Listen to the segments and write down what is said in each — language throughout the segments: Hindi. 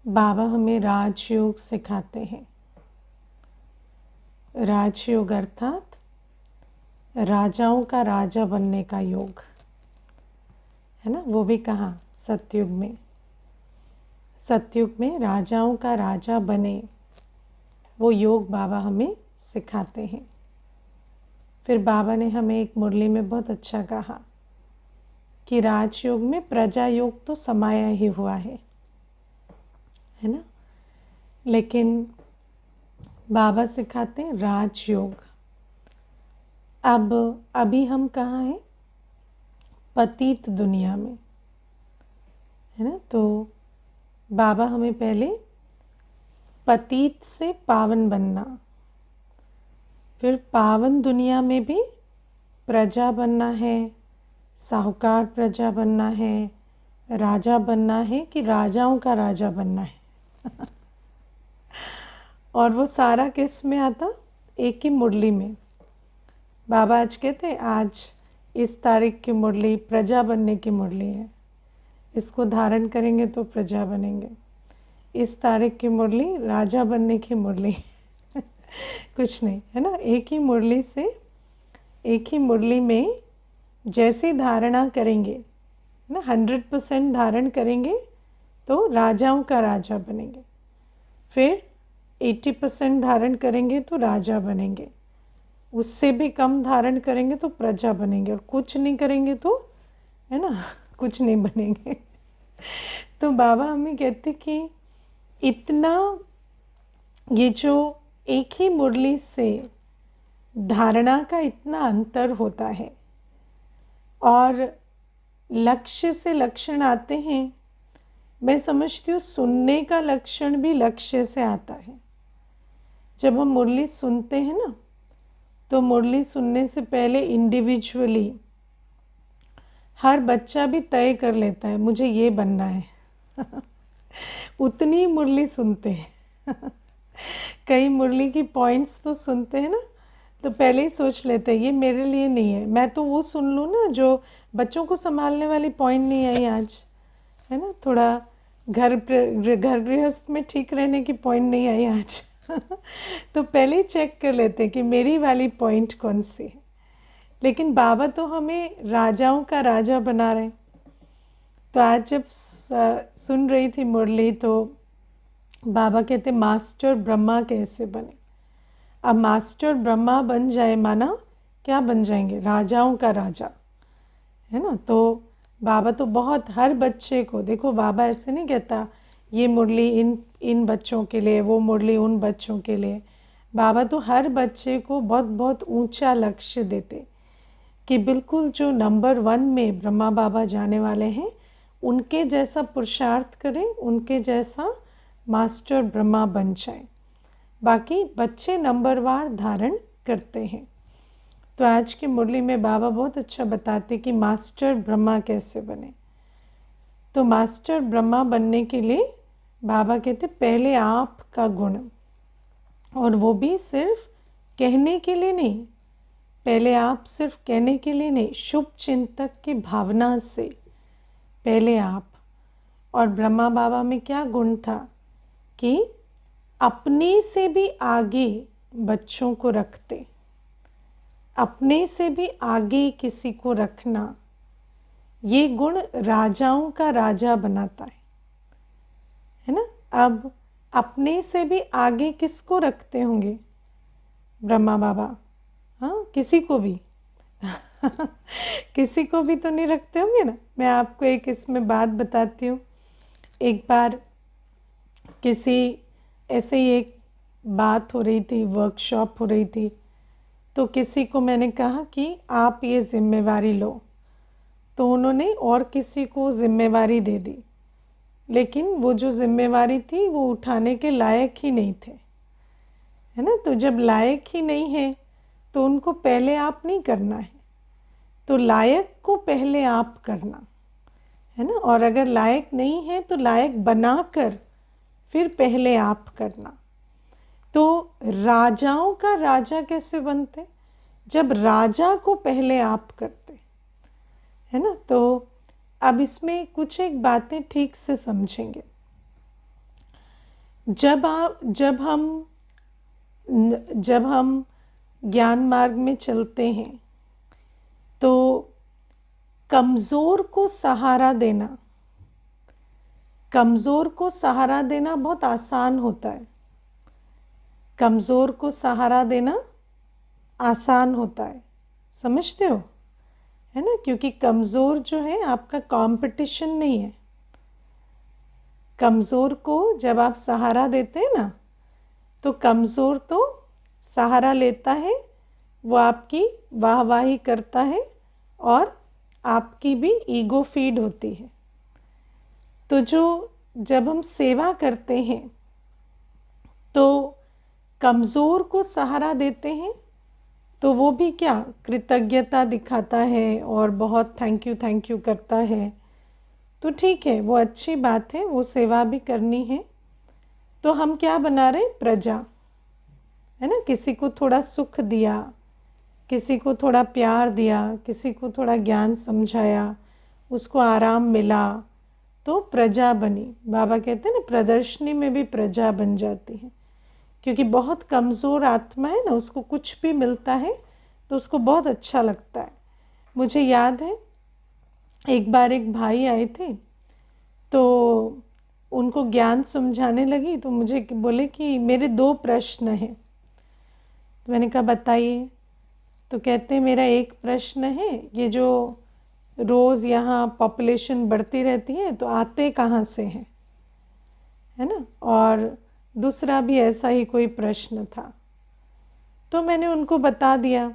बाबा हमें राजयोग सिखाते हैं। राजयोग अर्थात राजाओं का राजा बनने का योग है ना। वो भी कहाँ? सतयुग में। सतयुग में राजाओं का राजा बने, वो योग बाबा हमें सिखाते हैं। फिर बाबा ने हमें एक मुरली में बहुत अच्छा कहा कि राजयोग में प्रजा योग तो समाया ही हुआ है ना। लेकिन बाबा सिखाते हैं राजयोग। अब अभी हम कहाँ हैं? पतित दुनिया में, है ना। तो बाबा हमें पहले पतित से पावन बनना, फिर पावन दुनिया में भी प्रजा बनना है, साहूकार प्रजा बनना है, राजा बनना है कि राजाओं का राजा बनना है। और वो सारा किस में आता? एक ही मुरली में। बाबा आज कहते आज इस तारीख की मुरली प्रजा बनने की मुरली है, इसको धारण करेंगे तो प्रजा बनेंगे। इस तारीख की मुरली राजा बनने की मुरली कुछ नहीं, है ना। एक ही मुरली से, एक ही मुरली में जैसे धारणा करेंगे ना, 100% धारण करेंगे तो राजाओं का राजा बनेंगे। फिर 80% धारण करेंगे तो राजा बनेंगे, उससे भी कम धारण करेंगे तो प्रजा बनेंगे, और कुछ नहीं करेंगे तो, है ना, कुछ नहीं बनेंगे। तो बाबा हमें कहते कि इतना, ये जो एक ही मुरली से धारणा का इतना अंतर होता है, और लक्ष्य से लक्षण आते हैं। मैं समझती हूँ सुनने का लक्षण भी लक्ष्य से आता है। जब हम मुरली सुनते हैं ना, तो मुरली सुनने से पहले इंडिविजुअली हर बच्चा भी तय कर लेता है मुझे ये बनना है। उतनी मुरली सुनते हैं। कई मुरली की पॉइंट्स तो सुनते हैं ना, तो पहले ही सोच लेते हैं ये मेरे लिए नहीं है, मैं तो वो सुन लूँ ना जो बच्चों को संभालने वाली पॉइंट नहीं आई आज, है ना। थोड़ा घर गृहस्थ में ठीक रहने की पॉइंट नहीं आई आज। तो पहले ही चेक कर लेते हैं कि मेरी वाली पॉइंट कौन सी है। लेकिन बाबा तो हमें राजाओं का राजा बना रहे हैं। तो आज जब सुन रही थी मुरली, तो बाबा कहते मास्टर ब्रह्मा कैसे बने। अब मास्टर ब्रह्मा बन जाए माना क्या बन जाएंगे? राजाओं का राजा, है ना। तो बाबा तो बहुत, हर बच्चे को देखो, बाबा ऐसे नहीं कहता ये मुरली इन बच्चों के लिए, वो मुरली उन बच्चों के लिए। बाबा तो हर बच्चे को बहुत बहुत ऊंचा लक्ष्य देते कि बिल्कुल जो नंबर 1 में ब्रह्मा बाबा जाने वाले हैं, उनके जैसा पुरुषार्थ करें, उनके जैसा मास्टर ब्रह्मा बन जाए। बाकी बच्चे नंबरवार धारण करते हैं। तो आज की मुरली में बाबा बहुत अच्छा बताते कि मास्टर ब्रह्मा कैसे बने। तो मास्टर ब्रह्मा बनने के लिए बाबा कहते पहले आप का गुण, और वो भी सिर्फ कहने के लिए नहीं, पहले आप सिर्फ कहने के लिए नहीं, शुभ चिंतक की भावना से पहले आप। और ब्रह्मा बाबा में क्या गुण था कि अपने से भी आगे बच्चों को रखते, अपने से भी आगे किसी को रखना, ये गुण राजाओं का राजा बनाता है ना। अब अपने से भी आगे किसको रखते होंगे ब्रह्मा बाबा? हाँ, किसी को भी किसी को भी तो नहीं रखते होंगे ना। मैं आपको एक इसमें बात बताती हूँ। एक बार किसी ऐसे ही एक बात हो रही थी, वर्कशॉप हो रही थी, तो किसी को मैंने कहा कि आप ये जिम्मेवारी लो, तो उन्होंने और किसी को जिम्मेवारी दे दी, लेकिन वो जो जिम्मेवारी थी वो उठाने के लायक ही नहीं थे, है ना। तो जब लायक ही नहीं है तो उनको पहले आप नहीं करना है, तो लायक को पहले आप करना, है ना। और अगर लायक नहीं है तो लायक बनाकर फिर पहले आप करना। तो राजाओं का राजा कैसे बनते? जब राजा को पहले आप करते, है ना। तो अब इसमें कुछ एक बातें ठीक से समझेंगे। जब हम ज्ञान मार्ग में चलते हैं तो कमज़ोर को सहारा देना बहुत आसान होता है। कमज़ोर को सहारा देना आसान होता है, समझते हो, है ना? क्योंकि कमज़ोर जो है आपका कंपटीशन नहीं है। कमज़ोर को जब आप सहारा देते हैं ना, तो कमज़ोर तो सहारा लेता है, वो आपकी वाहवाही करता है और आपकी भी ईगो फीड होती है। तो जब हम सेवा करते हैं तो कमज़ोर को सहारा देते हैं, तो वो भी क्या कृतज्ञता दिखाता है और बहुत थैंक यू करता है। तो ठीक है, वो अच्छी बात है, वो सेवा भी करनी है। तो हम क्या बना रहे, प्रजा, है ना? किसी को थोड़ा सुख दिया, किसी को थोड़ा प्यार दिया, किसी को थोड़ा ज्ञान समझाया, उसको आराम मिला, तो प्रजा बनी। बाबा कहते हैं ना, प्रदर्शनी में भी प्रजा बन जाती है। क्योंकि बहुत कमज़ोर आत्मा है ना, उसको कुछ भी मिलता है तो उसको बहुत अच्छा लगता है। मुझे याद है एक बार एक भाई आए थे, तो उनको ज्ञान समझाने लगी, तो मुझे बोले कि मेरे 2 प्रश्न हैं। तो मैंने कहा बताइए। तो कहते हैं मेरा एक प्रश्न है, ये जो रोज़ यहाँ पॉपुलेशन बढ़ती रहती है तो आते कहाँ से हैं, है ना? और दूसरा भी ऐसा ही कोई प्रश्न था। तो मैंने उनको बता दिया।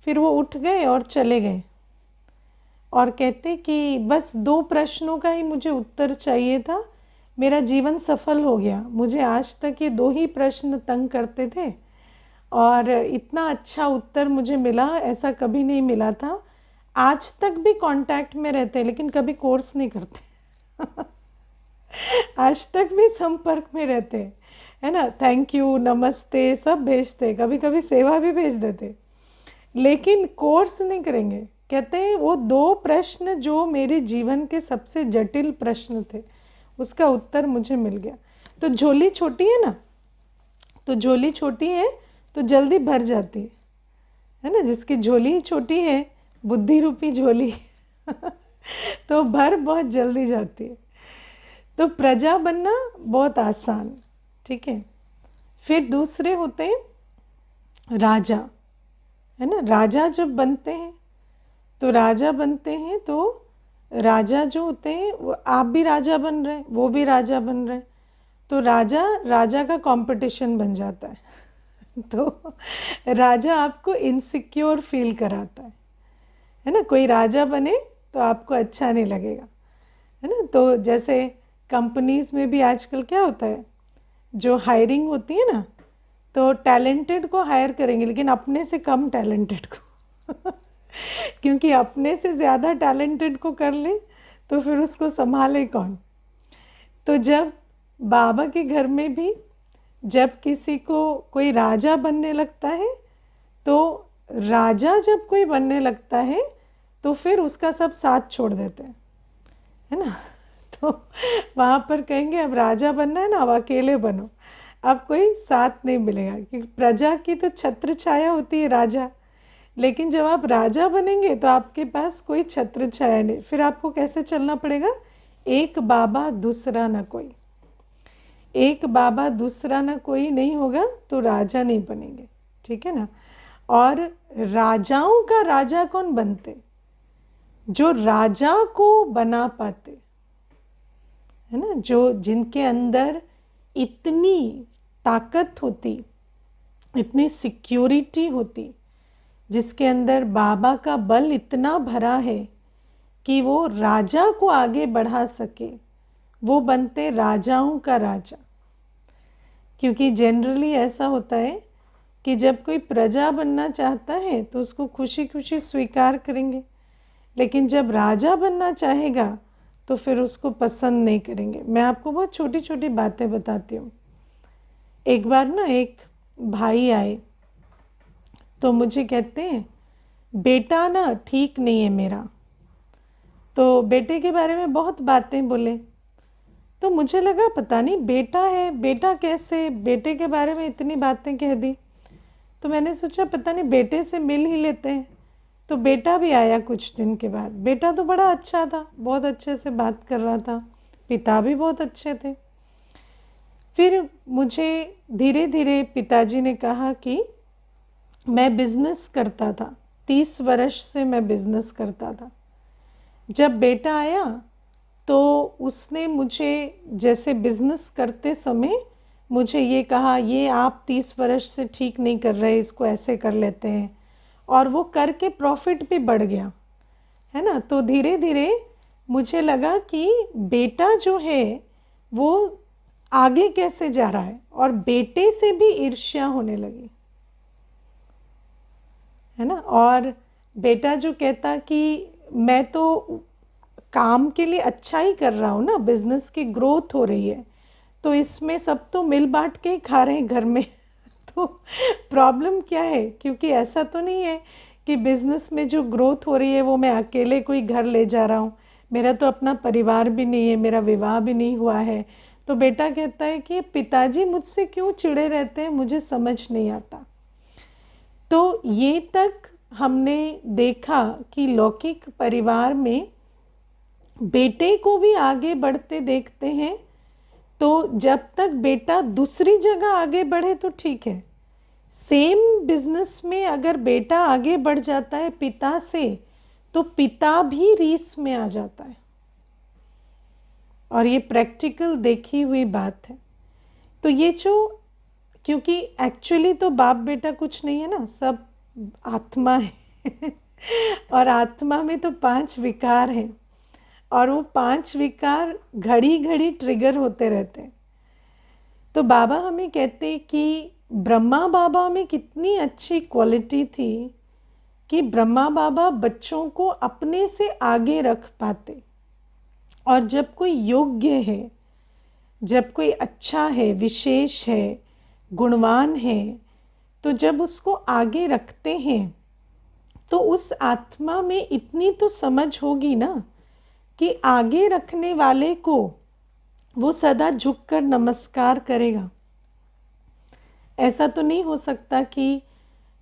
फिर वो उठ गए और चले गए और कहते कि बस 2 प्रश्नों का ही मुझे उत्तर चाहिए था, मेरा जीवन सफल हो गया। मुझे आज तक ये 2 ही प्रश्न तंग करते थे और इतना अच्छा उत्तर मुझे मिला, ऐसा कभी नहीं मिला था। आज तक भी कांटेक्ट में रहते हैं लेकिन कभी कोर्स नहीं करते आज तक भी संपर्क में रहते हैं, है ना? थैंक यू, नमस्ते सब भेजते, कभी कभी सेवा भी भेज देते, लेकिन कोर्स नहीं करेंगे। कहते हैं वो 2 प्रश्न जो मेरे जीवन के सबसे जटिल प्रश्न थे, उसका उत्तर मुझे मिल गया। तो झोली छोटी है ना, तो झोली छोटी है तो जल्दी भर जाती है ना? जिसकी झोली छोटी है, बुद्धि रूपी झोली तो भर बहुत जल्दी जाती है। तो प्रजा बनना बहुत आसान, ठीक है। फिर दूसरे होते हैं राजा, है ना? राजा जब बनते हैं तो राजा जो होते हैं, वो आप भी राजा बन रहे हैं, वो भी राजा बन रहे हैं, तो राजा का कंपटीशन बन जाता है तो राजा आपको इनसिक्योर फील कराता है ना? कोई राजा बने तो आपको अच्छा नहीं लगेगा, है ना? तो जैसे कंपनीज़ में भी आजकल क्या होता है, जो हायरिंग होती है ना, तो टैलेंटेड को हायर करेंगे लेकिन अपने से कम टैलेंटेड को क्योंकि अपने से ज़्यादा टैलेंटेड को कर ले तो फिर उसको संभाले कौन। तो जब बाबा के घर में भी जब किसी को कोई राजा बनने लगता है, तो राजा जब कोई बनने लगता है तो फिर उसका सब साथ छोड़ देते हैं, है ना? तो वहाँ पर कहेंगे अब राजा बनना है ना, अब अकेले बनो, अब कोई साथ नहीं मिलेगा। क्योंकि प्रजा की तो छत्र छाया होती है राजा, लेकिन जब आप राजा बनेंगे तो आपके पास कोई छत्र छाया नहीं। फिर आपको कैसे चलना पड़ेगा, एक बाबा दूसरा ना कोई, एक बाबा दूसरा ना कोई नहीं होगा तो राजा नहीं बनेंगे, ठीक है ना? और राजाओं का राजा कौन बनते, जो राजा को बना पाते, है ना? जो जिनके अंदर इतनी ताकत होती, इतनी सिक्योरिटी होती, जिसके अंदर बाबा का बल इतना भरा है कि वो राजा को आगे बढ़ा सके, वो बनते राजाओं का राजा। क्योंकि जनरली ऐसा होता है कि जब कोई प्रजा बनना चाहता है तो उसको खुशी खुशी स्वीकार करेंगे, लेकिन जब राजा बनना चाहेगा तो फिर उसको पसंद नहीं करेंगे। मैं आपको बहुत छोटी छोटी बातें बताती हूँ। एक बार ना एक भाई आए तो मुझे कहते हैं बेटा ना ठीक नहीं है मेरा। तो बेटे के बारे में बहुत बातें बोले। तो मुझे लगा पता नहीं बेटा है, बेटा कैसे, बेटे के बारे में इतनी बातें कह दी। तो मैंने सोचा पता नहीं बेटे से मिल ही लेते हैं। तो बेटा भी आया कुछ दिन के बाद। बेटा तो बड़ा अच्छा था, बहुत अच्छे से बात कर रहा था, पिता भी बहुत अच्छे थे। फिर मुझे धीरे धीरे पिताजी ने कहा कि मैं बिज़नेस करता था, 30 वर्ष से मैं बिज़नेस करता था। जब बेटा आया तो उसने मुझे जैसे बिज़नेस करते समय मुझे ये कहा, ये आप 30 वर्ष से ठीक नहीं कर रहे, इसको ऐसे कर लेते हैं। और वो करके प्रॉफिट भी बढ़ गया, है ना। तो धीरे धीरे मुझे लगा कि बेटा जो है वो आगे कैसे जा रहा है, और बेटे से भी ईर्ष्या होने लगी, है ना। और बेटा जो कहता कि मैं तो काम के लिए अच्छा ही कर रहा हूँ ना, बिजनेस की ग्रोथ हो रही है, तो इसमें सब तो मिल बांट के ही खा रहे हैं घर में। तो प्रॉब्लम क्या है, क्योंकि ऐसा तो नहीं है कि बिजनेस में जो ग्रोथ हो रही है वो मैं अकेले कोई घर ले जा रहा हूँ। मेरा तो अपना परिवार भी नहीं है, मेरा विवाह भी नहीं हुआ है। तो बेटा कहता है कि पिताजी मुझसे क्यों चिढ़े रहते हैं, मुझे समझ नहीं आता। तो ये तक हमने देखा कि लौकिक परिवार में बेटे को भी आगे बढ़ते देखते हैं। तो जब तक बेटा दूसरी जगह आगे बढ़े तो ठीक है, सेम बिजनेस में अगर बेटा आगे बढ़ जाता है पिता से, तो पिता भी रीस में आ जाता है। और ये प्रैक्टिकल देखी हुई बात है। तो ये जो, क्योंकि एक्चुअली तो बाप बेटा कुछ नहीं है ना, सब आत्मा है। और आत्मा में तो 5 विकार हैं, और वो 5 विकार घड़ी घड़ी ट्रिगर होते रहते हैं। तो बाबा हमें कहते कि ब्रह्मा बाबा में कितनी अच्छी क्वालिटी थी कि ब्रह्मा बाबा बच्चों को अपने से आगे रख पाते। और जब कोई योग्य है, जब कोई अच्छा है, विशेष है, गुणवान है, तो जब उसको आगे रखते हैं तो उस आत्मा में इतनी तो समझ होगी ना कि आगे रखने वाले को वो सदा झुककर नमस्कार करेगा। ऐसा तो नहीं हो सकता कि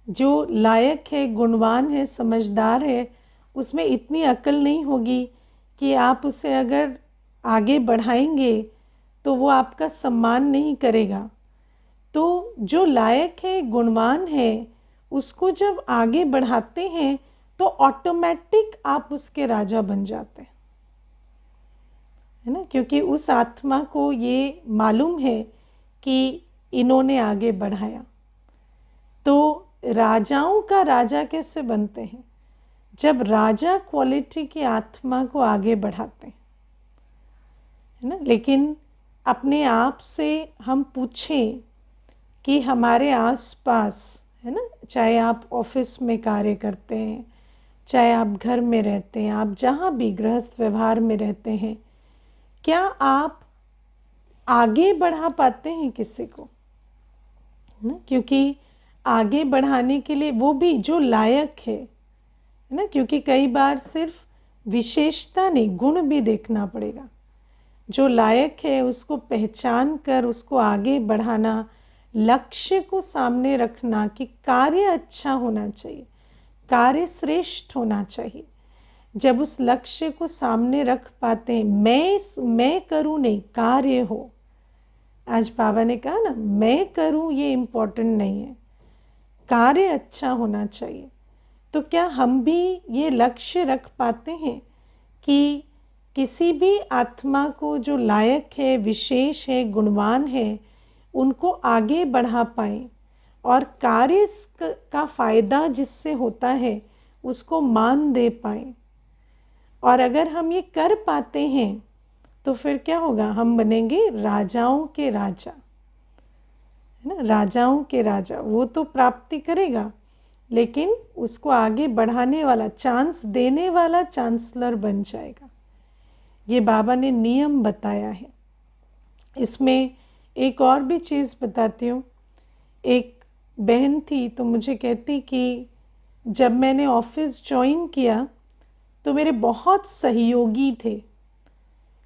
जो लायक है, गुणवान है, समझदार है, उसमें इतनी अकल नहीं होगी कि आप उसे अगर आगे बढ़ाएंगे तो वो आपका सम्मान नहीं करेगा। तो जो लायक है, गुणवान है, उसको जब आगे बढ़ाते हैं तो ऑटोमेटिक आप उसके राजा बन जाते हैं, है ना। क्योंकि उस आत्मा को ये मालूम है कि इन्होंने आगे बढ़ाया। तो राजाओं का राजा कैसे बनते हैं, जब राजा क्वालिटी की आत्मा को आगे बढ़ाते हैं, है ना। लेकिन अपने आप से हम पूछें कि हमारे आसपास, है ना, चाहे आप ऑफिस में कार्य करते हैं, चाहे आप घर में रहते हैं, आप जहाँ भी गृहस्थ व्यवहार में रहते हैं, क्या आप आगे बढ़ा पाते हैं किसी को, है ना। क्योंकि आगे बढ़ाने के लिए वो भी जो लायक है ना, क्योंकि कई बार सिर्फ विशेषता नहीं, गुण भी देखना पड़ेगा। जो लायक है उसको पहचान कर उसको आगे बढ़ाना, लक्ष्य को सामने रखना कि कार्य अच्छा होना चाहिए, कार्य श्रेष्ठ होना चाहिए। जब उस लक्ष्य को सामने रख पाते हैं, मैं करूँ नहीं, कार्य हो। आज बाबा ने कहा ना, मैं करूँ ये इम्पोर्टेंट नहीं है, कार्य अच्छा होना चाहिए। तो क्या हम भी ये लक्ष्य रख पाते हैं कि किसी भी आत्मा को जो लायक है, विशेष है, गुणवान है, उनको आगे बढ़ा पाएँ, और कार्य का फ़ायदा जिससे होता है उसको मान दे पाएँ। और अगर हम ये कर पाते हैं तो फिर क्या होगा, हम बनेंगे राजाओं के राजा, है ना। राजाओं के राजा वो तो प्राप्ति करेगा, लेकिन उसको आगे बढ़ाने वाला, चांस देने वाला चांसलर बन जाएगा। ये बाबा ने नियम बताया है। इसमें एक और भी चीज़ बताती हूँ। एक बहन थी तो मुझे कहती कि जब मैंने ऑफिस ज्वाइन किया तो मेरे बहुत सहयोगी थे,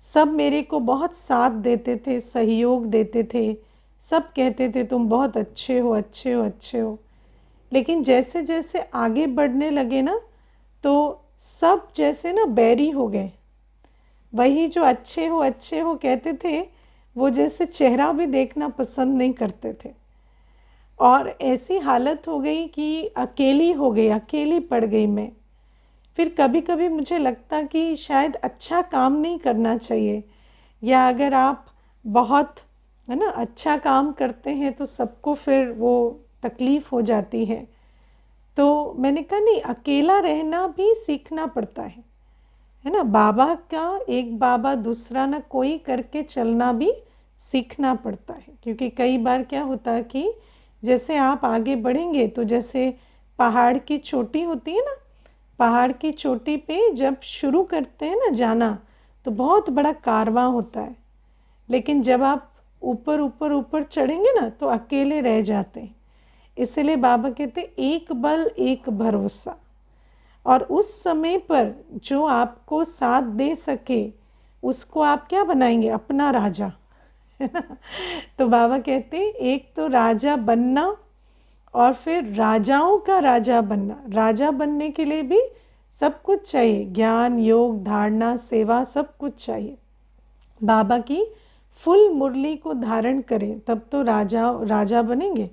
सब मेरे को बहुत साथ देते थे, सहयोग देते थे, सब कहते थे तुम बहुत अच्छे हो, अच्छे हो, अच्छे हो। लेकिन जैसे जैसे आगे बढ़ने लगे ना, तो सब जैसे ना बैरी हो गए। वही जो अच्छे हो कहते थे, वो जैसे चेहरा भी देखना पसंद नहीं करते थे। और ऐसी हालत हो गई कि अकेली हो गई, अकेली पड़ गई मैं। फिर कभी कभी मुझे लगता कि शायद अच्छा काम नहीं करना चाहिए, या अगर आप बहुत, है ना, अच्छा काम करते हैं तो सबको फिर वो तकलीफ़ हो जाती है। तो मैंने कहा नहीं, अकेला रहना भी सीखना पड़ता है ना। बाबा का एक बाबा दूसरा ना कोई करके चलना भी सीखना पड़ता है। क्योंकि कई बार क्या होता है कि जैसे आप आगे बढ़ेंगे तो जैसे पहाड़ की चोटी होती है ना, पहाड़ की चोटी पे जब शुरू करते हैं ना जाना, तो बहुत बड़ा कारवां होता है। लेकिन जब आप ऊपर ऊपर ऊपर चढ़ेंगे ना तो अकेले रह जाते हैं। इसलिए बाबा कहते एक बल एक भरोसा। और उस समय पर जो आपको साथ दे सके उसको आप क्या बनाएंगे, अपना राजा, है ना। तो बाबा कहते एक तो राजा बनना, और फिर राजाओं का राजा बनना। राजा बनने के लिए भी सब कुछ चाहिए, ज्ञान, योग, धारणा, सेवा, सब कुछ चाहिए। बाबा की फुल मुरली को धारण करें तब तो राजा राजा बनेंगे।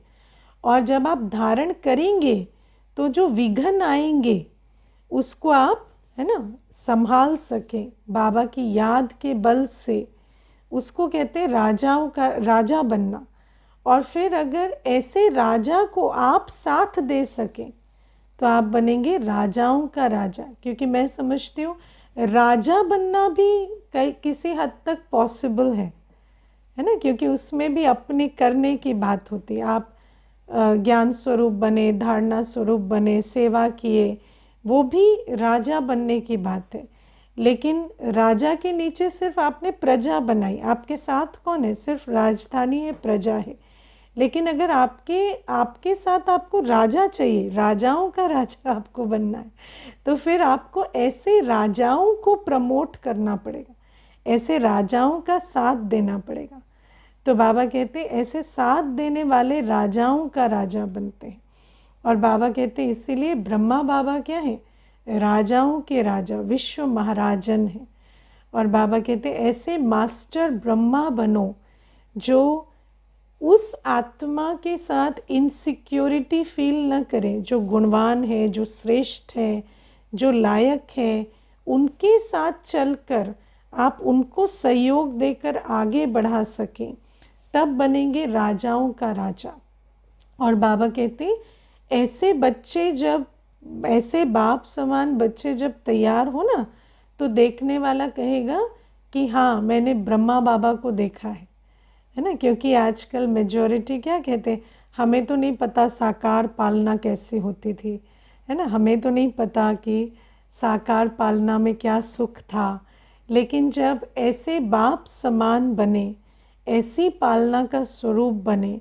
और जब आप धारण करेंगे तो जो विघ्न आएंगे उसको आप, है ना, संभाल सकें बाबा की याद के बल से। उसको कहते हैं राजाओं का राजा बनना। और फिर अगर ऐसे राजा को आप साथ दे सकें तो आप बनेंगे राजाओं का राजा। क्योंकि मैं समझती हूँ राजा बनना भी किसी हद तक पॉसिबल है ना। क्योंकि उसमें भी अपने करने की बात होती है। आप ज्ञान स्वरूप बने, धारणा स्वरूप बने, सेवा किए, वो भी राजा बनने की बात है। लेकिन राजा के नीचे सिर्फ आपने प्रजा बनाई, आपके साथ कौन है, सिर्फ राजधानी है, प्रजा है। लेकिन अगर आपके आपके साथ आपको राजा चाहिए, राजाओं का राजा आपको बनना है, तो फिर आपको ऐसे राजाओं को प्रमोट करना पड़ेगा, ऐसे राजाओं का साथ देना पड़ेगा। तो बाबा कहते ऐसे साथ देने वाले राजाओं का राजा बनते हैं। और बाबा कहते इसीलिए ब्रह्मा बाबा क्या है, राजाओं के राजा, विश्व महाराजन है। और बाबा कहते ऐसे मास्टर ब्रह्मा बनो जो उस आत्मा के साथ इनसिक्योरिटी फील न करें, जो गुणवान है, जो श्रेष्ठ है, जो लायक है, उनके साथ चलकर आप उनको सहयोग देकर आगे बढ़ा सकें, तब बनेंगे राजाओं का राजा। और बाबा कहते ऐसे बच्चे जब, ऐसे बाप समान बच्चे जब तैयार हो ना, तो देखने वाला कहेगा कि हाँ मैंने ब्रह्मा बाबा को देखा है ना। क्योंकि आजकल मेजॉरिटी क्या कहते हैं, हमें तो नहीं पता साकार पालना कैसे होती थी, है ना, हमें तो नहीं पता कि साकार पालना में क्या सुख था। लेकिन जब ऐसे बाप समान बने, ऐसी पालना का स्वरूप बने,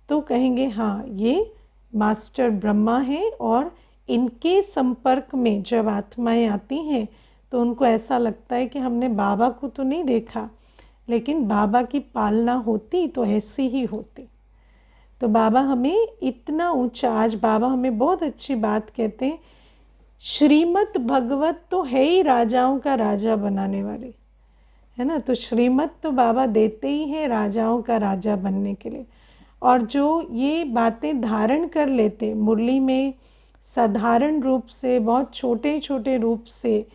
तो कहेंगे हाँ ये मास्टर ब्रह्मा है। और इनके संपर्क में जब आत्माएं आती हैं तो उनको ऐसा लगता है कि हमने बाबा को तो नहीं देखा, लेकिन बाबा की पालना होती तो ऐसी ही होती। तो बाबा हमें इतना ऊंचा, आज बाबा हमें बहुत अच्छी बात कहते हैं, श्रीमद् भगवत तो है ही राजाओं का राजा बनाने वाली, है ना। तो श्रीमत तो बाबा देते ही हैं राजाओं का राजा बनने के लिए। और जो ये बातें धारण कर लेते मुरली में, साधारण रूप से, बहुत छोटे छोटे रूप से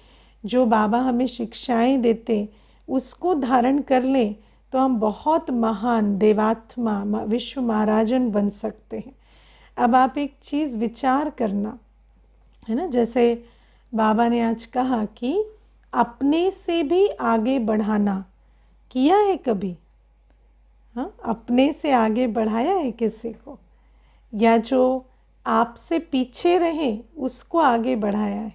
जो बाबा हमें शिक्षाएं देते, उसको धारण कर लें तो हम बहुत महान देवात्मा, विश्व महाराजन बन सकते हैं। अब आप एक चीज़ विचार करना, है ना, जैसे बाबा ने आज कहा कि अपने से भी आगे बढ़ाना, किया है कभी? हाँ, अपने से आगे बढ़ाया है किसी को? या जो आपसे पीछे रहे उसको आगे बढ़ाया है?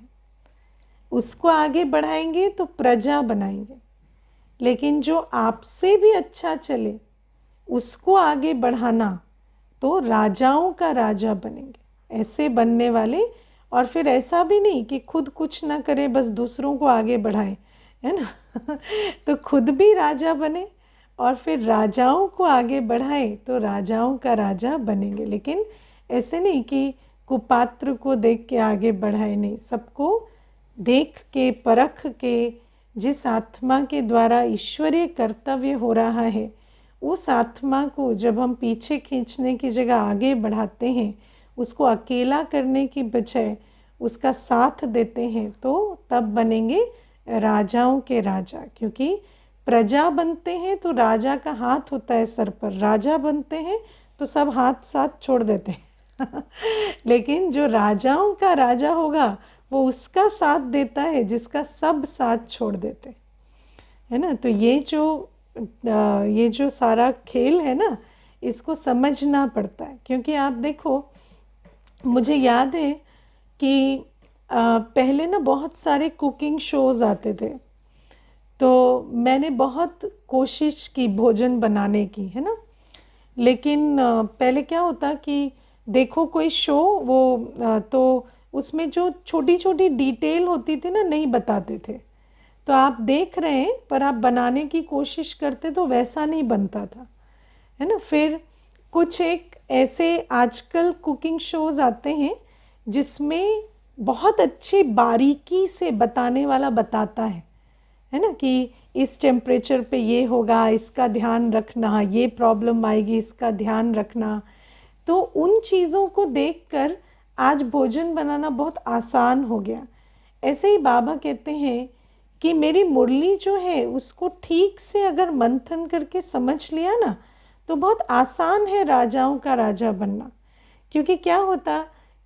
उसको आगे बढ़ाएंगे तो प्रजा बनाएंगे। लेकिन जो आपसे भी अच्छा चले उसको आगे बढ़ाना तो राजाओं का राजा बनेंगे, ऐसे बनने वाले। और फिर ऐसा भी नहीं कि खुद कुछ ना करे, बस दूसरों को आगे बढ़ाए, है ना। तो खुद भी राजा बने और फिर राजाओं को आगे बढ़ाए तो राजाओं का राजा बनेंगे। लेकिन ऐसे नहीं कि कुपात्र को देख के आगे बढ़ाए, नहीं, सबको देख के परख के जिस आत्मा के द्वारा ईश्वरीय कर्तव्य हो रहा है उस आत्मा को जब हम पीछे खींचने की जगह आगे बढ़ाते हैं, उसको अकेला करने की बजाय उसका साथ देते हैं, तो तब बनेंगे राजाओं के राजा। क्योंकि प्रजा बनते हैं तो राजा का हाथ होता है सर पर, राजा बनते हैं तो सब हाथ साथ छोड़ देते हैं लेकिन जो राजाओं का राजा होगा वो उसका साथ देता है जिसका सब साथ छोड़ देते है ना। तो ये जो सारा खेल है ना, इसको समझना पड़ता है। क्योंकि आप देखो, मुझे याद है कि पहले ना बहुत सारे कुकिंग शोज़ आते थे, तो मैंने बहुत कोशिश की भोजन बनाने की, है ना। लेकिन पहले क्या होता कि देखो कोई शो, वो तो उसमें जो छोटी छोटी डिटेल होती थी ना, नहीं बताते थे। तो आप देख रहे हैं पर आप बनाने की कोशिश करते तो वैसा नहीं बनता था, है ना। फिर कुछ एक ऐसे आजकल कुकिंग शोज़ आते हैं जिसमें बहुत अच्छी बारीकी से बताने वाला बताता है ना, कि इस टेम्परेचर पे ये होगा, इसका ध्यान रखना, ये प्रॉब्लम आएगी, इसका ध्यान रखना। तो उन चीज़ों को देखकर आज भोजन बनाना बहुत आसान हो गया। ऐसे ही बाबा कहते हैं कि मेरी मुरली जो है उसको ठीक से अगर मंथन करके समझ लिया ना, तो बहुत आसान है राजाओं का राजा बनना। क्योंकि क्या होता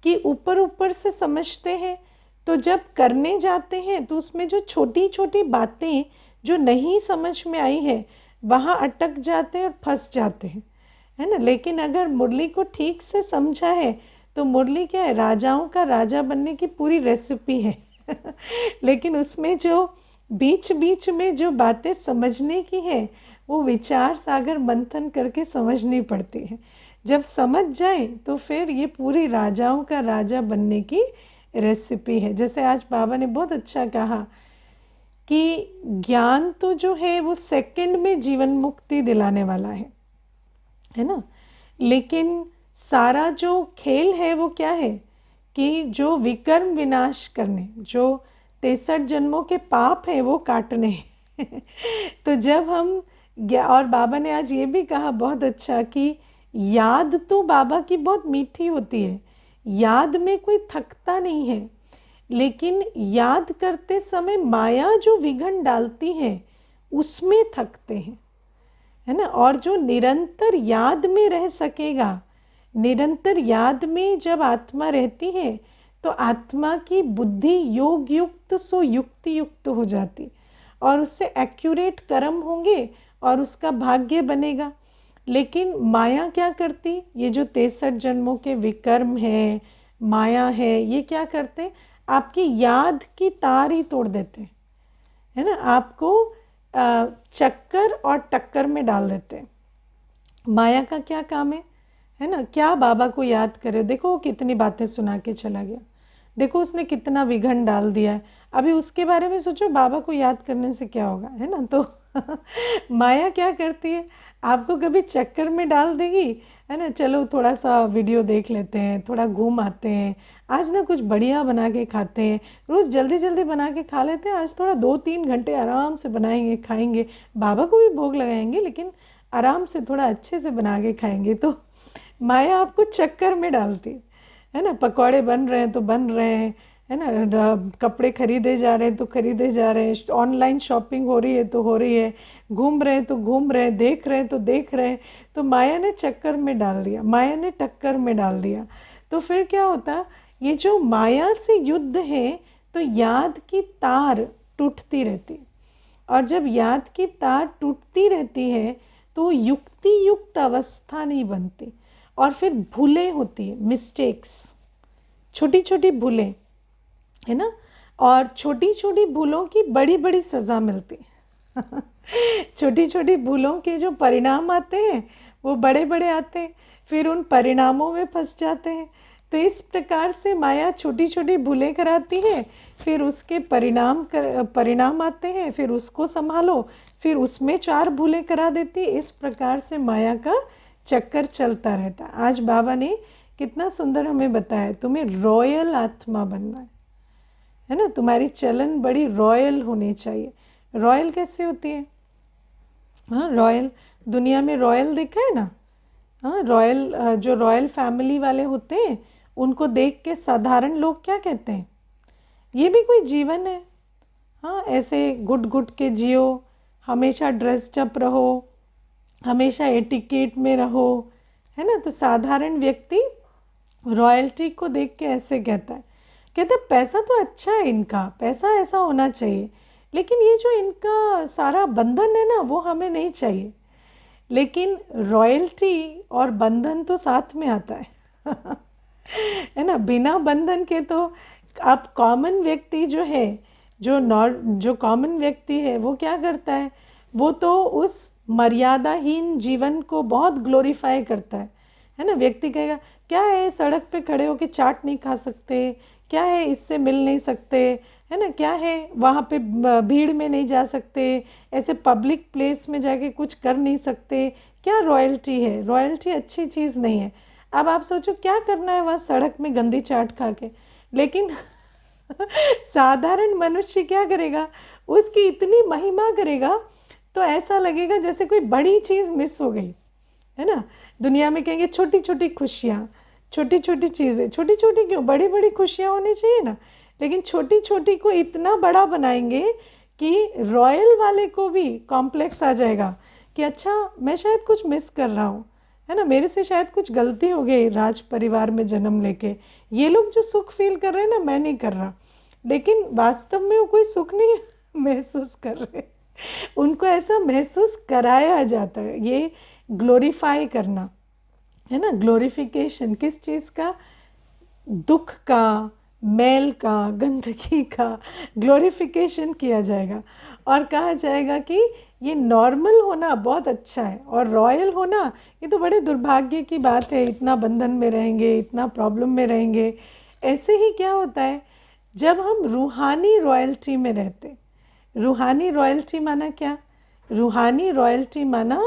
कि ऊपर ऊपर से समझते हैं, तो जब करने जाते हैं तो उसमें जो छोटी छोटी बातें जो नहीं समझ में आई है वहाँ अटक जाते हैं और फंस जाते हैं, है ना। लेकिन अगर मुरली को ठीक से समझा है तो मुरली क्या है, राजाओं का राजा बनने की पूरी रेसिपी है लेकिन उसमें जो बीच बीच में जो बातें समझने की है वो विचार सागर मंथन करके समझनी पड़ती है। जब समझ जाए तो फिर ये पूरी राजाओं का राजा बनने की रेसिपी है। जैसे आज बाबा ने बहुत अच्छा कहा कि ज्ञान तो जो है वो सेकंड में जीवन मुक्ति दिलाने वाला है ना। लेकिन सारा जो खेल है वो क्या है कि जो विकर्म विनाश करने, जो 63 जन्मों के पाप हैं वो काटने तो जब हम, और बाबा ने आज ये भी कहा बहुत अच्छा कि याद तो बाबा की बहुत मीठी होती है, याद में कोई थकता नहीं है, लेकिन याद करते समय माया जो विघन डालती है उसमें थकते हैं, है ना। और जो निरंतर याद में रह सकेगा, निरंतर याद में जब आत्मा रहती है तो आत्मा की बुद्धि योग युक्त सो युक्ति युक्त हो जाती और उससे एक्यूरेट कर्म होंगे और उसका भाग्य बनेगा। लेकिन माया क्या करती, ये जो 63 जन्मों के विकर्म है, माया है, ये क्या करते, आपकी याद की तार ही तोड़ देते, है ना। आपको चक्कर और टक्कर में डाल देते। माया का क्या काम है ना। क्या बाबा को याद करे, देखो वो कितनी बातें सुना के चला गया, देखो उसने कितना विघन डाल दिया है। अभी उसके बारे में सोचो, बाबा को याद करने से क्या होगा, है ना। तो माया क्या करती है, आपको कभी चक्कर में डाल देगी, है ना। चलो थोड़ा सा वीडियो देख लेते हैं, थोड़ा घूम आते हैं, आज ना कुछ बढ़िया बना के खाते हैं, रोज़ जल्दी जल्दी बना के खा लेते हैं, आज थोड़ा 2-3 घंटे आराम से बनाएंगे खाएंगे, बाबा को भी भोग लगाएंगे लेकिन आराम से थोड़ा अच्छे से बना के खाएंगे। तो माया आपको चक्कर में डालती है ना। पकौड़े बन रहे हैं तो बन रहे हैं, है ना। कपड़े खरीदे जा रहे हैं तो खरीदे जा रहे हैं, ऑनलाइन शॉपिंग हो रही है तो हो रही है, घूम रहे हैं तो घूम रहे हैं, देख रहे हैं तो देख रहे हैं। तो माया ने चक्कर में डाल दिया, माया ने टक्कर में डाल दिया। तो फिर क्या होता, ये जो माया से युद्ध है तो याद की तार टूटती रहती, और जब याद की तार टूटती रहती है तो युक्ति युक्त अवस्था नहीं बनती और फिर भूलें होती है, मिस्टेक्स, छोटी छोटी भूलें, है ना। और छोटी छोटी भूलों की बड़ी बड़ी सज़ा मिलती छोटी छोटी भूलों के जो परिणाम आते हैं वो बड़े बड़े आते हैं, फिर उन परिणामों में फंस जाते हैं। तो इस प्रकार से माया छोटी छोटी भूलें कराती है, फिर उसके परिणाम आते हैं, फिर उसको संभालो, फिर उसमें 4 भूलें करा देती। इस प्रकार से माया का चक्कर चलता रहता। आज बाबा ने कितना सुंदर हमें बताया, तुम्हें रॉयल आत्मा बनना है ना। तुम्हारी चलन बड़ी रॉयल होनी चाहिए। रॉयल कैसे होती है? हाँ, रॉयल, दुनिया में रॉयल देखा है ना। हाँ, रॉयल, जो रॉयल फैमिली वाले होते हैं उनको देख के साधारण लोग क्या कहते हैं? ये भी कोई जीवन है। हाँ, ऐसे गुट गुट के जियो, हमेशा ड्रेस्ड अप रहो, हमेशा एटिकेट में रहो, है ना। तो साधारण व्यक्ति रॉयल्टी को देख के ऐसे कहता है, कहते पैसा तो अच्छा है इनका, पैसा ऐसा होना चाहिए, लेकिन ये जो इनका सारा बंधन है ना वो हमें नहीं चाहिए। लेकिन रॉयल्टी और बंधन तो साथ में आता है है ना। बिना बंधन के तो आप कॉमन व्यक्ति जो है, जो कॉमन व्यक्ति है वो क्या करता है? वो तो उस मर्यादाहीन जीवन को बहुत ग्लोरीफाई करता है ना। व्यक्ति कहेगा क्या है, सड़क पे खड़े होके चाट नहीं खा सकते, क्या है इससे मिल नहीं सकते, है ना, क्या है वहाँ पे भीड़ में नहीं जा सकते, ऐसे पब्लिक प्लेस में जाके कुछ कर नहीं सकते, क्या रॉयल्टी है? रॉयल्टी अच्छी चीज़ नहीं है। अब आप सोचो क्या करना है वहाँ सड़क में गंदी चाट खा के। लेकिन साधारण मनुष्य क्या करेगा? उसकी इतनी महिमा करेगा तो ऐसा लगेगा जैसे कोई बड़ी चीज़ मिस हो गई, है ना। दुनिया में कहेंगे छोटी छोटी खुशियाँ, छोटी छोटी चीज़ें, छोटी छोटी क्यों, बड़ी बड़ी खुशियाँ होनी चाहिए ना। लेकिन छोटी छोटी को इतना बड़ा बनाएंगे कि रॉयल वाले को भी कॉम्प्लेक्स आ जाएगा कि अच्छा मैं शायद कुछ मिस कर रहा हूँ, है ना, मेरे से शायद कुछ गलती हो गई राज परिवार में जन्म लेके। ये लोग जो सुख फील कर रहे हैं ना, मैं नहीं कर रहा। लेकिन वास्तव में वो कोई सुख नहीं महसूस कर रहे, उनको ऐसा महसूस कराया जाता है। ये ग्लोरीफाई करना है ना, ग्लोरिफिकेशन किस चीज़ का? दुख का, मैल का, गंदगी का ग्लोरिफिकेशन किया जाएगा और कहा जाएगा कि ये नॉर्मल होना बहुत अच्छा है और रॉयल होना ये तो बड़े दुर्भाग्य की बात है, इतना बंधन में रहेंगे, इतना प्रॉब्लम में रहेंगे। ऐसे ही क्या होता है जब हम रूहानी रॉयल्टी में रहते। रूहानी रॉयल्टी माना क्या? रूहानी रॉयल्टी माना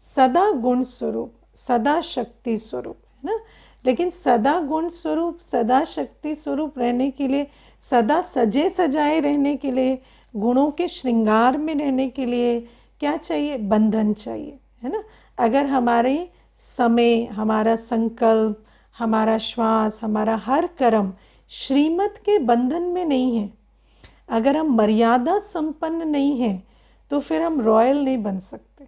सदा गुण स्वरूप, सदा शक्ति स्वरूप, है ना। लेकिन सदा गुण स्वरूप, सदा शक्ति स्वरूप रहने के लिए, सदा सजे सजाए रहने के लिए, गुणों के श्रृंगार में रहने के लिए क्या चाहिए? बंधन चाहिए, है ना। अगर हमारे समय, हमारा संकल्प, हमारा श्वास, हमारा हर कर्म श्रीमत के बंधन में नहीं है, अगर हम मर्यादा संपन्न नहीं हैं, तो फिर हम रॉयल नहीं बन सकते।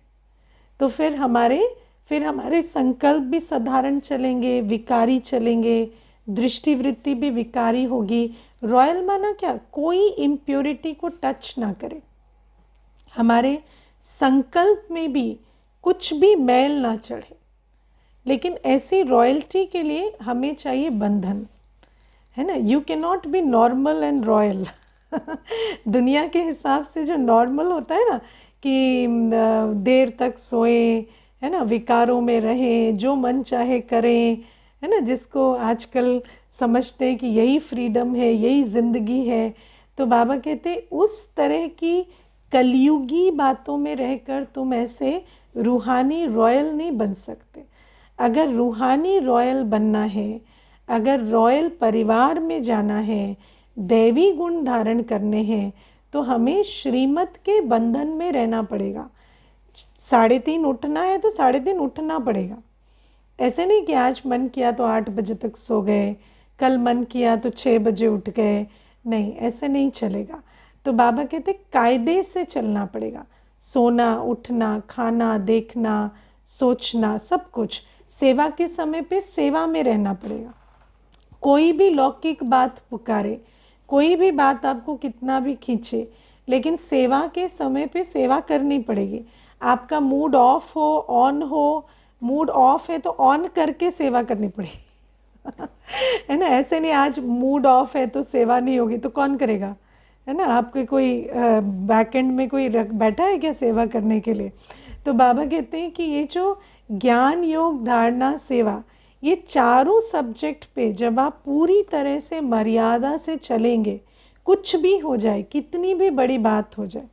तो फिर हमारे संकल्प भी साधारण चलेंगे, विकारी चलेंगे, दृष्टिवृत्ति भी विकारी होगी। रॉयल माना क्या? कोई इम्प्योरिटी को टच ना करे, हमारे संकल्प में भी कुछ भी मैल ना चढ़े। लेकिन ऐसी रॉयल्टी के लिए हमें चाहिए बंधन, है ना। You can not be normal and royal दुनिया के हिसाब से जो नॉर्मल होता है ना कि देर तक सोए, है ना, विकारों में रहें, जो मन चाहे करें, है ना, जिसको आजकल समझते हैं कि यही फ्रीडम है, यही ज़िंदगी है। तो बाबा कहते उस तरह की कलयुगी बातों में रहकर तुम ऐसे रूहानी रॉयल नहीं बन सकते। अगर रूहानी रॉयल बनना है, अगर रॉयल परिवार में जाना है, दैवी गुण धारण करने हैं, तो हमें श्रीमत के बंधन में रहना पड़ेगा। 3:30 उठना है तो 3:30 उठना पड़ेगा। ऐसे नहीं कि आज मन किया तो 8 बजे तक सो गए, कल मन किया तो 6 बजे उठ गए, नहीं, ऐसे नहीं चलेगा। तो बाबा कहते कायदे से चलना पड़ेगा। सोना, उठना, खाना, देखना, सोचना, सब कुछ सेवा के समय पे सेवा में रहना पड़ेगा। कोई भी लौकिक बात पुकारे, कोई भी बात आपको कितना भी खींचे, लेकिन सेवा के समय पे सेवा करनी पड़ेगी। आपका मूड ऑफ हो, ऑन हो, मूड ऑफ है तो ऑन करके सेवा करनी पड़ेगी है ना। ऐसे नहीं आज मूड ऑफ है तो सेवा नहीं होगी, तो कौन करेगा, है ना। आपके कोई बैकएंड में कोई बैठा है क्या सेवा करने के लिए? तो बाबा कहते हैं कि ये जो ज्ञान, योग, धारणा, सेवा, ये चारों सब्जेक्ट पे जब आप पूरी तरह से मर्यादा से चलेंगे, कुछ भी हो जाए, कितनी भी बड़ी बात हो जाए,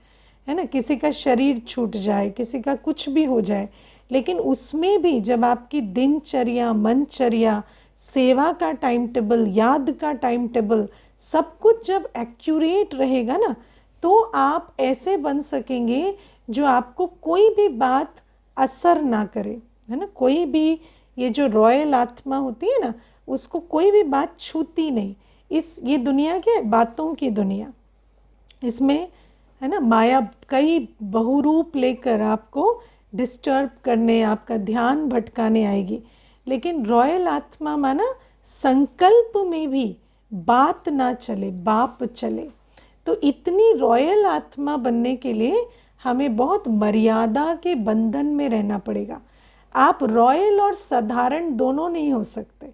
है ना, किसी का शरीर छूट जाए, किसी का कुछ भी हो जाए, लेकिन उसमें भी जब आपकी दिनचर्या, मनचर्या, सेवा का टाइम टेबल, याद का टाइम टेबल, सब कुछ जब एक्यूरेट रहेगा ना, तो आप ऐसे बन सकेंगे जो आपको कोई भी बात असर ना करे, है ना। कोई भी, ये जो रॉयल आत्मा होती है ना, उसको कोई भी बात छूती नहीं। ये दुनिया क्या है? बातों की दुनिया। इसमें, है ना, माया कई बहुरूप लेकर आपको डिस्टर्ब करने, आपका ध्यान भटकाने आएगी। लेकिन रॉयल आत्मा माना संकल्प में भी बात ना चले, बाप चले। तो इतनी रॉयल आत्मा बनने के लिए हमें बहुत मर्यादा के बंधन में रहना पड़ेगा। आप रॉयल और साधारण दोनों नहीं हो सकते।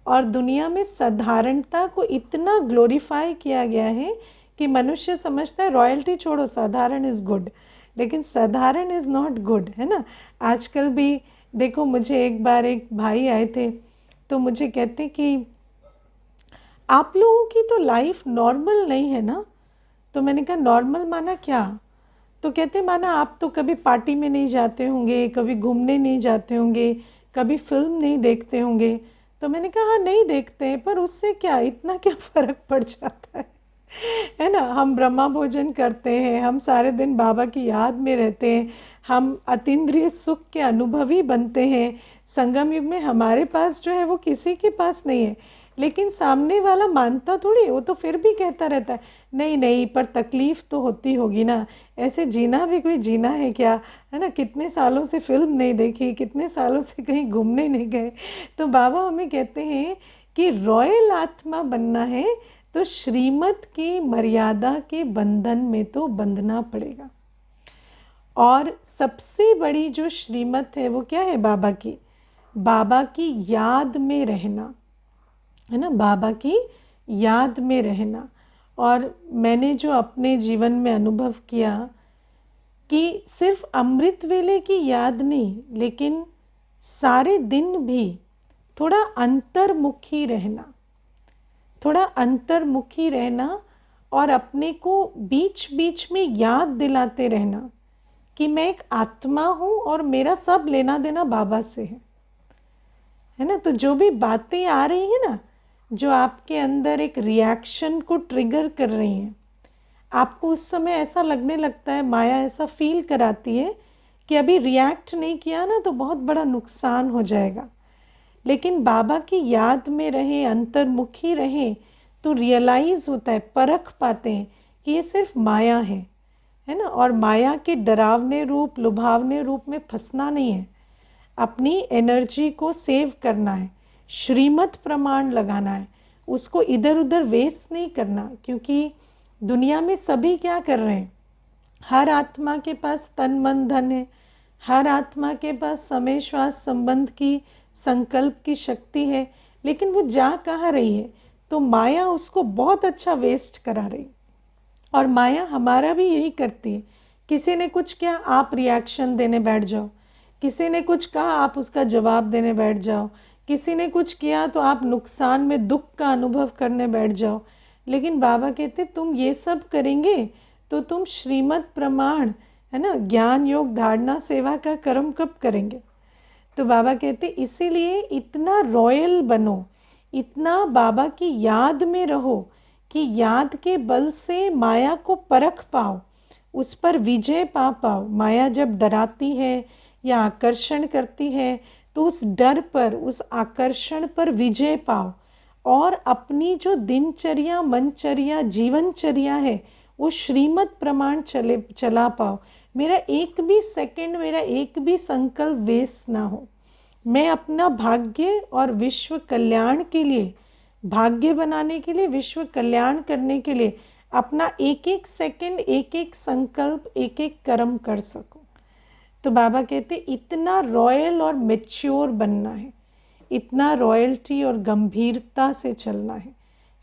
और दुनिया में साधारणता को इतना ग्लोरीफाई किया गया है कि मनुष्य समझता है रॉयल्टी छोड़ो, साधारण इज़ गुड, लेकिन साधारण इज़ नॉट गुड, है ना। आजकल भी देखो, मुझे एक बार एक भाई आए थे, तो मुझे कहते कि आप लोगों की तो लाइफ नॉर्मल नहीं है ना। तो मैंने कहा नॉर्मल माना क्या? तो कहते माना आप तो कभी पार्टी में नहीं जाते होंगे, कभी घूमने नहीं जाते होंगे, कभी फिल्म नहीं देखते होंगे। तो मैंने कहा हाँ, नहीं देखते हैं, पर उससे क्या, इतना क्या फ़र्क पड़ जाता है ना। हम ब्रह्मा भोजन करते हैं, हम सारे दिन बाबा की याद में रहते हैं, हम अतीन्द्रिय सुख के अनुभवी बनते हैं। संगम युग में हमारे पास जो है वो किसी के पास नहीं है, लेकिन सामने वाला मानता थोड़ी, वो तो फिर भी कहता रहता है नहीं नहीं, पर तकलीफ़ तो होती होगी ना, ऐसे जीना भी कोई जीना है क्या, है ना। कितने सालों से फिल्म नहीं देखी, कितने सालों से कहीं घूमने नहीं गए। तो बाबा हमें कहते हैं कि रॉयल आत्मा बनना है तो श्रीमत की मर्यादा के बंधन में तो बंधना पड़ेगा। और सबसे बड़ी जो श्रीमत है वो क्या है? बाबा की, बाबा की याद में रहना, है ना, बाबा की याद में रहना। और मैंने जो अपने जीवन में अनुभव किया कि सिर्फ अमृत वेले की याद नहीं, लेकिन सारे दिन भी थोड़ा अंतर्मुखी रहना, थोड़ा अंतर्मुखी रहना, और अपने को बीच बीच में याद दिलाते रहना कि मैं एक आत्मा हूँ और मेरा सब लेना देना बाबा से है ना। तो जो भी बातें आ रही हैं ना, जो आपके अंदर एक रिएक्शन को ट्रिगर कर रही हैं, आपको उस समय ऐसा लगने लगता है, माया ऐसा फील कराती है कि अभी रिएक्ट नहीं किया ना तो बहुत बड़ा नुकसान हो जाएगा। लेकिन बाबा की याद में रहें, अंतर्मुखी रहें, तो रियलाइज़ होता है, परख पाते हैं कि ये सिर्फ माया है ना। और माया के डरावने रूप, लुभावने रूप में फंसना नहीं है, अपनी एनर्जी को सेव करना है, श्रीमत प्रमाण लगाना है, उसको इधर उधर वेस्ट नहीं करना। क्योंकि दुनिया में सभी क्या कर रहे हैं, हर आत्मा के पास तन मन धन है, हर आत्मा के पास समय श्वास संबंध की, संकल्प की शक्ति है, लेकिन वो जा कहाँ रही है? तो माया उसको बहुत अच्छा वेस्ट करा रही। और माया हमारा भी यही करती है। किसी ने कुछ किया, आप रिएक्शन देने बैठ जाओ, किसी ने कुछ कहा, आप उसका जवाब देने बैठ जाओ, किसी ने कुछ किया तो आप नुकसान में दुख का अनुभव करने बैठ जाओ। लेकिन बाबा कहते तुम ये सब करेंगे तो तुम श्रीमत प्रमाण, है ना, ज्ञान योग धारणा सेवा का कर्म कब करेंगे? तो बाबा कहते इसीलिए इतना रॉयल बनो, इतना बाबा की याद में रहो कि याद के बल से माया को परख पाओ, उस पर विजय पा पाओ। माया जब डराती है या आकर्षण करती है तो उस डर पर, उस आकर्षण पर विजय पाओ, और अपनी जो दिनचर्या, मनचर्या, जीवनचर्या है वो श्रीमत प्रमाण चला पाओ। मेरा एक भी सेकंड, मेरा एक भी संकल्प वेस्ट ना हो। मैं अपना भाग्य और विश्व कल्याण के लिए, भाग्य बनाने के लिए, विश्व कल्याण करने के लिए अपना एक एक सेकंड, एक एक संकल्प, एक एक कर्म कर सकूं। तो बाबा कहते इतना रॉयल और मैच्योर बनना है, इतना रॉयल्टी और गंभीरता से चलना है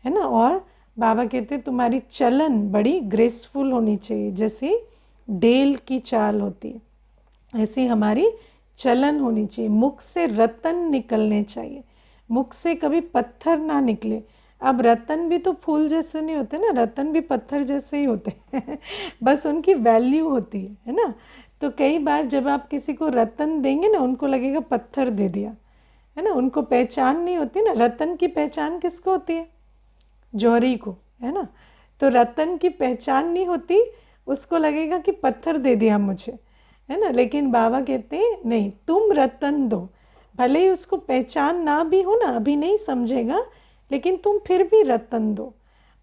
ना। और बाबा कहते तुम्हारी चलन बड़ी ग्रेसफुल होनी चाहिए, जैसे डेल की चाल होती है ऐसी हमारी चलन होनी चाहिए। मुख से रतन निकलने चाहिए, मुख से कभी पत्थर ना निकले। अब रतन भी तो फूल जैसे नहीं होते ना, रतन भी पत्थर जैसे ही होते हैं बस उनकी वैल्यू होती है ना। तो कई बार जब आप किसी को रतन देंगे ना, उनको लगेगा पत्थर दे दिया, है ना। उनको पहचान नहीं होती ना, रतन की पहचान किसको होती है? जौहरी को, है ना। तो रतन की पहचान नहीं होती, उसको लगेगा कि पत्थर दे दिया मुझे, है ना। लेकिन बाबा कहते हैं नहीं, तुम रतन दो, भले ही उसको पहचान ना भी हो ना, अभी नहीं समझेगा, लेकिन तुम फिर भी रतन दो।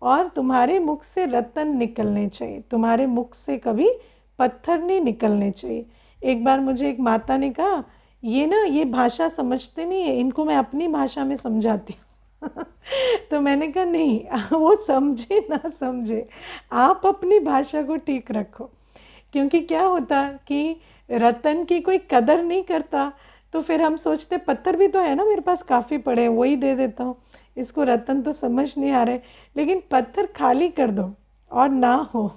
और तुम्हारे मुख से रतन निकलने चाहिए, तुम्हारे मुख से कभी पत्थर नहीं निकलने चाहिए। एक बार मुझे एक माता ने कहा, ये ना ये भाषा समझते नहीं है, इनको मैं अपनी भाषा में समझाती हूँ तो मैंने कहा नहीं वो समझे ना समझे, आप अपनी भाषा को ठीक रखो। क्योंकि क्या होता कि रतन की कोई कदर नहीं करता, तो फिर हम सोचते पत्थर भी तो है ना मेरे पास, काफ़ी पड़े हैं, वही दे देता हूँ, इसको रतन तो समझ नहीं आ रहे। लेकिन पत्थर खाली कर दो और ना हो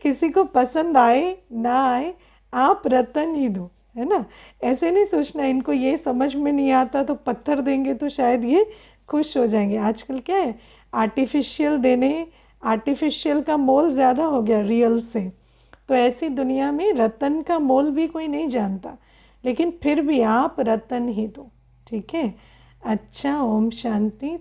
किसी को पसंद आए ना आए, आप रतन ही दो, है ना। ऐसे नहीं सोचना इनको ये समझ में नहीं आता तो पत्थर देंगे तो शायद ये खुश हो जाएंगे। आजकल क्या है, आर्टिफिशियल देने, आर्टिफिशियल का मोल ज़्यादा हो गया रियल से। तो ऐसी दुनिया में रतन का मोल भी कोई नहीं जानता, लेकिन फिर भी आप रतन ही दो, ठीक है। अच्छा, ओम शांति।